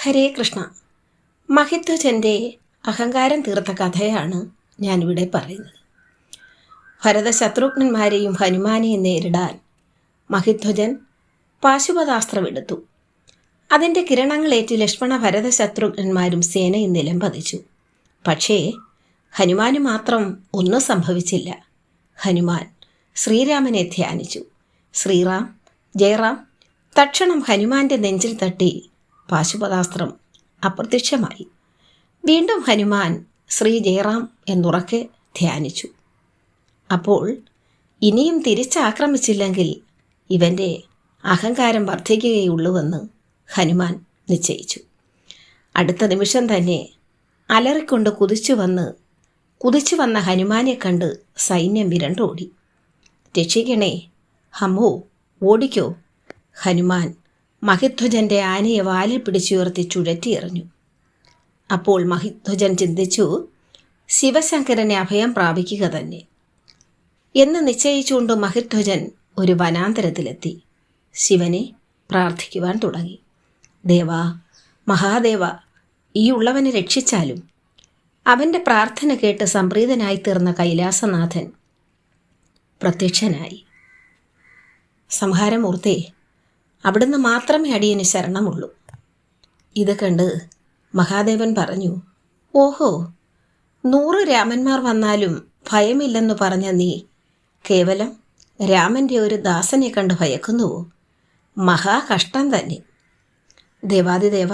ഹരേ കൃഷ്ണ. മഹിധ്വജൻ്റെ അഹങ്കാരം തീർത്ത കഥയാണ് ഞാനിവിടെ പറയുന്നത്. ഭരതശത്രുഘ്നന്മാരെയും ഹനുമാനെയും നേരിടാൻ മഹിധ്വജൻ പാശുപതാസ്ത്രമെടുത്തു. അതിൻ്റെ കിരണങ്ങളേറ്റ് ലക്ഷ്മണ ഭരതശത്രുഘ്നന്മാരും സേനയും നിലംപതിച്ചു. പക്ഷേ ഹനുമാന് മാത്രം ഒന്നും സംഭവിച്ചില്ല. ഹനുമാൻ ശ്രീരാമനെ ധ്യാനിച്ചു. ശ്രീറാം, ജയറാം. തക്ഷണം ഹനുമാന്റെ നെഞ്ചിൽ തട്ടി പാശുപതാസ്ത്രം അപ്രത്യക്ഷമായി. വീണ്ടും ഹനുമാൻ ശ്രീ ജയറാം എന്നുറക്കെ ധ്യാനിച്ചു. അപ്പോൾ ഇനിയും തിരിച്ചാക്രമിച്ചില്ലെങ്കിൽ ഇവൻ്റെ അഹങ്കാരം വർദ്ധിക്കുകയുള്ളൂവെന്ന് ഹനുമാൻ നിശ്ചയിച്ചു. അടുത്ത നിമിഷം തന്നെ അലറിക്കൊണ്ട് കുതിച്ചു വന്ന ഹനുമാനെ കണ്ട് സൈന്യം വിരണ്ടോടി. രക്ഷിക്കണേ, ഹമ്മോ, ഓടിക്കോ! ഹനുമാൻ മഹിധ്വജൻ്റെ ആനയെ വാലിൽ പിടിച്ചുയർത്തി ചുഴറ്റിയെറിഞ്ഞു. അപ്പോൾ മഹിധ്വജൻ ചിന്തിച്ചു, ശിവശങ്കരനെ അഭയം പ്രാപിക്കുക തന്നെ എന്ന് നിശ്ചയിച്ചുകൊണ്ട് മഹിധ്വജൻ ഒരു വനാന്തരത്തിലെത്തി ശിവനെ പ്രാർത്ഥിക്കുവാൻ തുടങ്ങി. ദേവാ, മഹാദേവ, ഈ ഉള്ളവനെ രക്ഷിച്ചാലും. അവൻ്റെ പ്രാർത്ഥന കേട്ട് സംപ്രീതനായി തീർന്ന കൈലാസനാഥൻ പ്രത്യക്ഷനായി. സംഹാരമൂർത്തേ, അവിടുന്ന് മാത്രമേ അടിയന് ശരണമുള്ളൂ. ഇത് കണ്ട് മഹാദേവൻ പറഞ്ഞു, ഓഹോ, 100 രാമന്മാർ വന്നാലും ഭയമില്ലെന്ന് പറഞ്ഞ നീ കേവലം രാമൻ്റെ ഒരു ദാസനെ കണ്ട് ഭയക്കുന്നുവോ? മഹാകഷ്ടം തന്നെ. ദേവാദിദേവ,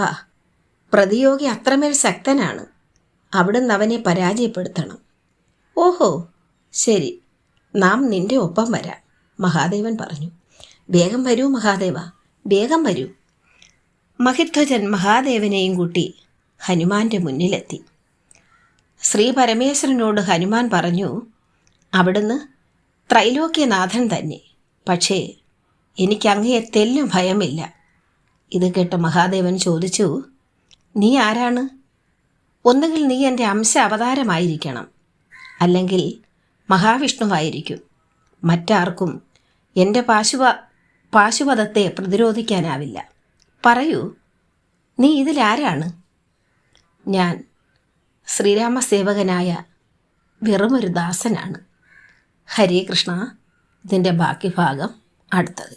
പ്രതിയോഗി അത്രമേൽ ശക്തനാണ്. അവിടുന്ന് അവനെ പരാജയപ്പെടുത്തണം. ഓഹോ, ശരി, നാം നിന്റെ ഒപ്പം വരാം. മഹാദേവൻ പറഞ്ഞു. വേഗം വരൂ മഹാദേവ, വേഗം വരൂ. മഹിധ്വജൻ മഹാദേവനെയും കൂട്ടി ഹനുമാന്റെ മുന്നിലെത്തി. ശ്രീ പരമേശ്വരനോട് ഹനുമാൻ പറഞ്ഞു, അവിടുന്ന് ത്രൈലോക്യനാഥൻ തന്നെ. പക്ഷേ എനിക്കങ്ങയെ തെല്ലും ഭയമില്ല. ഇത് കേട്ട് മഹാദേവൻ ചോദിച്ചു, നീ ആരാണ്? ഒന്നുകിൽ നീ എൻ്റെ അംശ അവതാരമായിരിക്കണം, അല്ലെങ്കിൽ മഹാവിഷ്ണുവായിരിക്കും. മറ്റാർക്കും എൻ്റെ പാശുപതത്തെ പ്രതിരോധിക്കാനാവില്ല. പറയൂ, നീ ഇതിലാരാണ്? ഞാൻ ശ്രീരാമസേവകനായ വെറുമൊരു ദാസനാണ്. ഹരേ കൃഷ്ണ. ഇതിൻ്റെ ബാക്കി ഭാഗം അടുത്തത്.